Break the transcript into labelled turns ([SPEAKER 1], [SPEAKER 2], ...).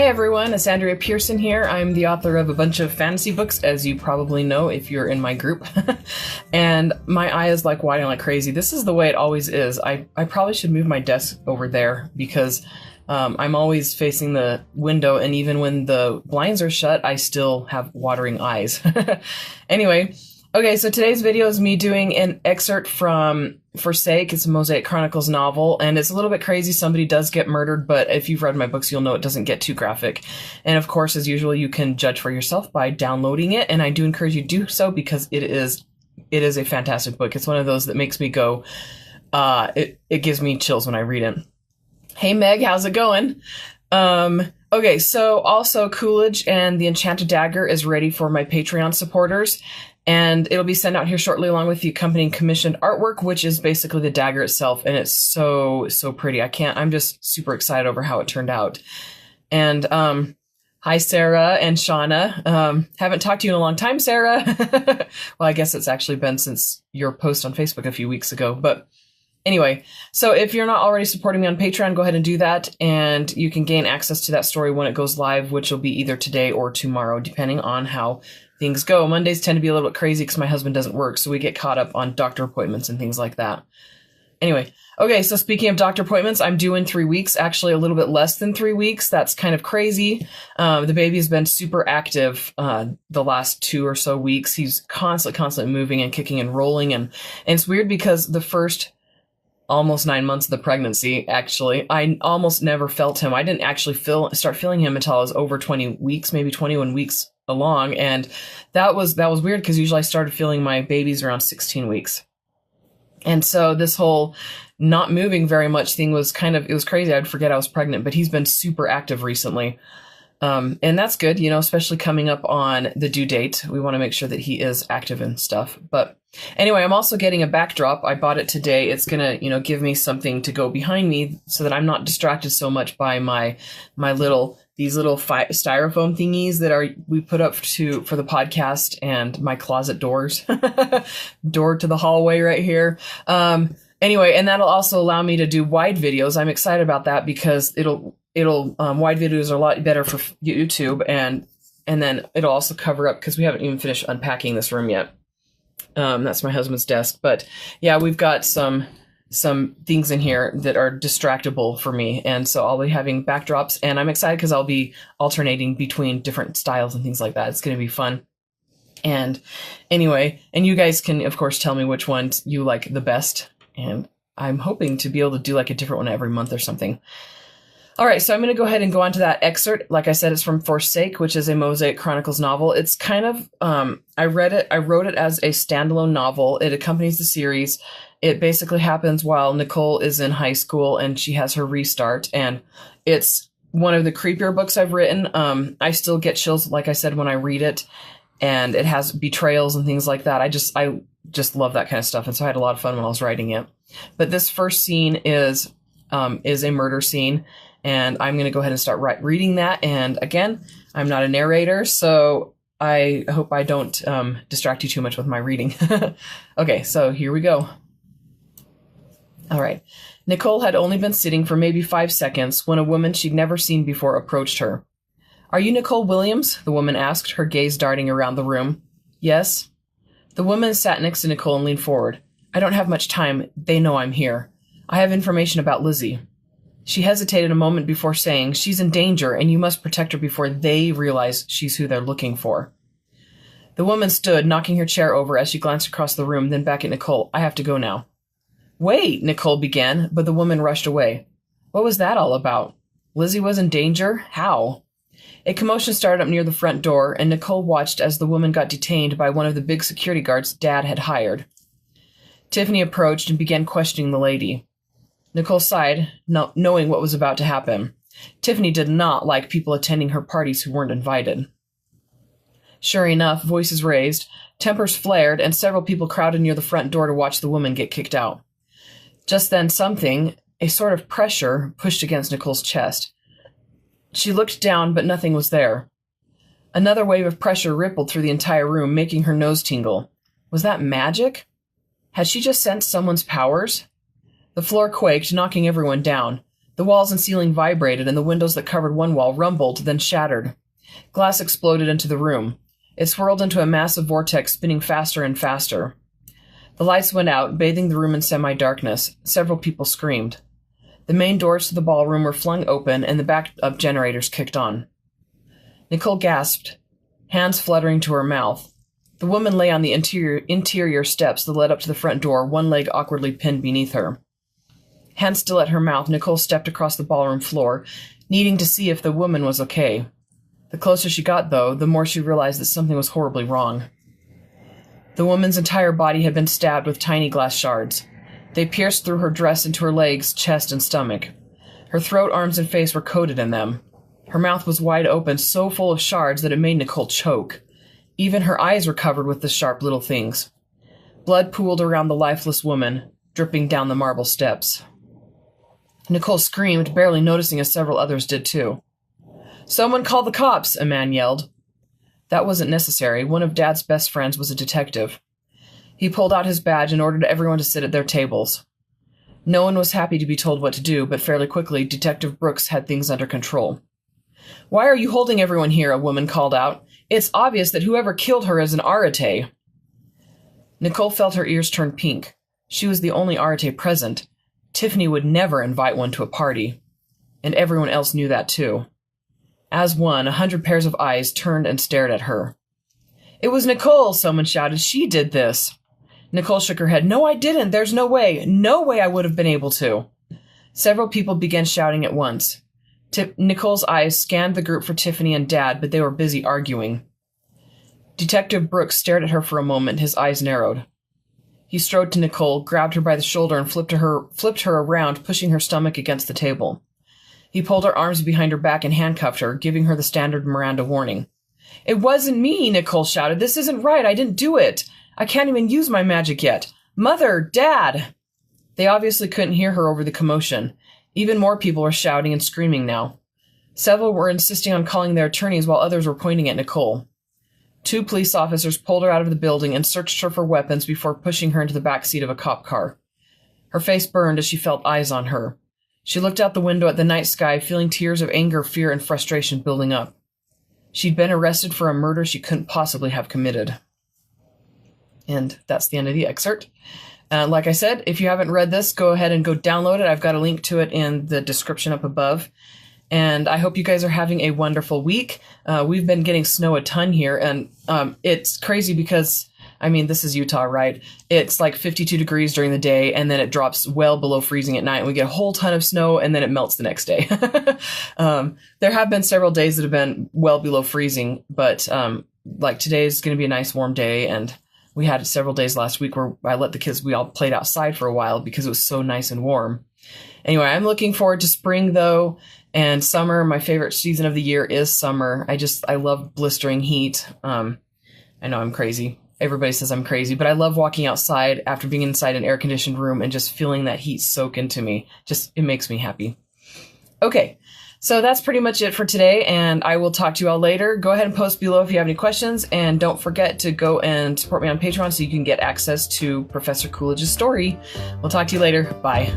[SPEAKER 1] everyone, it's Andrea Pearson here. I'm the author of a bunch of fantasy books, as you probably know if you're in my group. And my eye is like widening like crazy. This is the way it always is. I probably should move my desk over there because I'm always facing the window, and even when the blinds are shut, I still have watering eyes. Anyway, okay, so today's video is me doing an excerpt from Forsake. It's a Mosaic Chronicles novel, and it's a little bit crazy. Somebody does get murdered, but if you've read my books, you'll know it doesn't get too graphic. And of course, as usual, you can judge for yourself by downloading it, and I do encourage you to do so because it is a fantastic book. It's one of those that makes me go, it gives me chills when I read it. Hey Meg, how's it going? Okay, so also Coolidge and the Enchanted Dagger is ready for my Patreon supporters. And it'll be sent out here shortly along with the accompanying commissioned artwork, which is basically the dagger itself. And it's so pretty. I'm just super excited over how it turned out. And, hi, Sarah and Shauna. Haven't talked to you in a long time, Sarah. Well, I guess it's actually been since your post on Facebook a few weeks ago. But anyway, so if you're not already supporting me on Patreon, go ahead and do that. And you can gain access to that story when it goes live, which will be either today or tomorrow, depending on how things go. Mondays tend to be a little bit crazy because my husband doesn't work, so we get caught up on doctor appointments and things like that. Anyway, okay, so speaking of doctor appointments, I'm due in 3 weeks, actually a little bit less than 3 weeks. That's kind of crazy. The baby has been super active the last 2 or so weeks. He's constantly moving and kicking and rolling. And it's weird because the first almost 9 months of the pregnancy, actually, I almost never felt him. I didn't actually start feeling him until I was over 20 weeks, maybe 21 weeks along, and that was weird because usually I started feeling my babies around 16 weeks. And so this whole not moving very much thing was it was crazy. I'd forget I was pregnant, but he's been super active recently. And that's good, especially coming up on the due date. We want to make sure that he is active and stuff. But anyway, I'm also getting a backdrop. I bought it today. It's going to, give me something to go behind me so that I'm not distracted so much by these little styrofoam thingies that we put up for the podcast, and my closet doors, door to the hallway right here. Anyway, and that'll also allow me to do wide videos. I'm excited about that because wide videos are a lot better for YouTube, and then it'll also cover up because we haven't even finished unpacking this room yet. That's my husband's desk, but yeah, we've got some things in here that are distractible for me, and so I'll be having backdrops, and I'm excited because I'll be alternating between different styles and things like that. It's going to be fun. And anyway, and you guys can of course tell me which ones you like the best, and I'm hoping to be able to do like a different one every month or something. All right, so I'm going to go ahead and go on to that excerpt. Like I said, it's from Forsake, which is a Mosaic Chronicles novel. It's kind of, I wrote it as a standalone novel. It accompanies the series. It basically happens while Nicole is in high school and she has her restart. And it's one of the creepier books I've written. I still get chills, like I said, when I read it. And it has betrayals and things like that. I just love that kind of stuff. And so I had a lot of fun when I was writing it. But this first scene is a murder scene. And I'm going to go ahead and start reading that. And again, I'm not a narrator, so I hope I don't distract you too much with my reading. Okay, so here we go. All right. Nicole had only been sitting for maybe 5 seconds when a woman she'd never seen before approached her. "Are you Nicole Williams?" the woman asked, her gaze darting around the room. "Yes." The woman sat next to Nicole and leaned forward. "I don't have much time. They know I'm here. I have information about Lizzie." She hesitated a moment before saying, "She's in danger, and you must protect her before they realize she's who they're looking for." The woman stood, knocking her chair over as she glanced across the room, then back at Nicole. "I have to go now." "Wait," Nicole began, but the woman rushed away. What was that all about? Lizzie was in danger? How? A commotion started up near the front door, and Nicole watched as the woman got detained by one of the big security guards Dad had hired. Tiffany approached and began questioning the lady. Nicole sighed, knowing what was about to happen. Tiffany did not like people attending her parties who weren't invited. Sure enough, voices raised, tempers flared, and several people crowded near the front door to watch the woman get kicked out. Just then a sort of pressure, pushed against Nicole's chest. She looked down, but nothing was there. Another wave of pressure rippled through the entire room, making her nose tingle. Was that magic? Had she just sensed someone's powers? The floor quaked, knocking everyone down. The walls and ceiling vibrated, and the windows that covered one wall rumbled, then shattered. Glass exploded into the room. It swirled into a massive vortex, spinning faster and faster. The lights went out, bathing the room in semi-darkness. Several people screamed. The main doors to the ballroom were flung open, and the backup generators kicked on. Nicole gasped, hands fluttering to her mouth. The woman lay on the interior steps that led up to the front door, one leg awkwardly pinned beneath her. Hands still at her mouth, Nicole stepped across the ballroom floor, needing to see if the woman was okay. The closer she got, though, the more she realized that something was horribly wrong. The woman's entire body had been stabbed with tiny glass shards. They pierced through her dress into her legs, chest, and stomach. Her throat, arms, and face were coated in them. Her mouth was wide open, so full of shards that it made Nicole choke. Even her eyes were covered with the sharp little things. Blood pooled around the lifeless woman, dripping down the marble steps. Nicole screamed, barely noticing as several others did too. "Someone call the cops," a man yelled. That wasn't necessary. One of Dad's best friends was a detective. He pulled out his badge and ordered everyone to sit at their tables. No one was happy to be told what to do, but fairly quickly, Detective Brooks had things under control. "Why are you holding everyone here?" a woman called out. "It's obvious that whoever killed her is an Arate." Nicole felt her ears turn pink. She was the only Arate present. Tiffany would never invite one to a party. And everyone else knew that too. As one, 100 pairs of eyes turned and stared at her. "It was Nicole," someone shouted. "She did this." Nicole shook her head. "No, I didn't. There's no way. No way I would have been able to." Several people began shouting at once. Nicole's eyes scanned the group for Tiffany and Dad, but they were busy arguing. Detective Brooks stared at her for a moment, his eyes narrowed. He strode to Nicole, grabbed her by the shoulder, and flipped her around, pushing her stomach against the table. He pulled her arms behind her back and handcuffed her, giving her the standard Miranda warning. "It wasn't me," Nicole shouted. "This isn't right. I didn't do it. I can't even use my magic yet. Mother! Dad!" They obviously couldn't hear her over the commotion. Even more people were shouting and screaming now. Several were insisting on calling their attorneys while others were pointing at Nicole. 2 police officers pulled her out of the building and searched her for weapons before pushing her into the back seat of a cop car. Her face burned as she felt eyes on her. She looked out the window at the night sky, feeling tears of anger, fear, and frustration building up. She'd been arrested for a murder she couldn't possibly have committed. And that's the end of the excerpt. Like I said, if you haven't read this, go ahead and go download it. I've got a link to it in the description up above. And I hope you guys are having a wonderful week. We've been getting snow a ton here, and it's crazy because, I mean, this is Utah, right? It's like 52 degrees during the day, and then it drops well below freezing at night, and we get a whole ton of snow, and then it melts the next day. There have been several days that have been well below freezing, but like today's going to be a nice warm day, and we had several days last week where I let the kids, we all played outside for a while because it was so nice and warm. Anyway, I'm looking forward to spring, though, and summer. My favorite season of the year is summer. I love blistering heat. I know I'm crazy. Everybody says I'm crazy, but I love walking outside after being inside an air-conditioned room and just feeling that heat soak into me. It makes me happy. Okay, so that's pretty much it for today, and I will talk to you all later. Go ahead and post below if you have any questions, and don't forget to go and support me on Patreon so you can get access to Professor Coolidge's story. We'll talk to you later. Bye.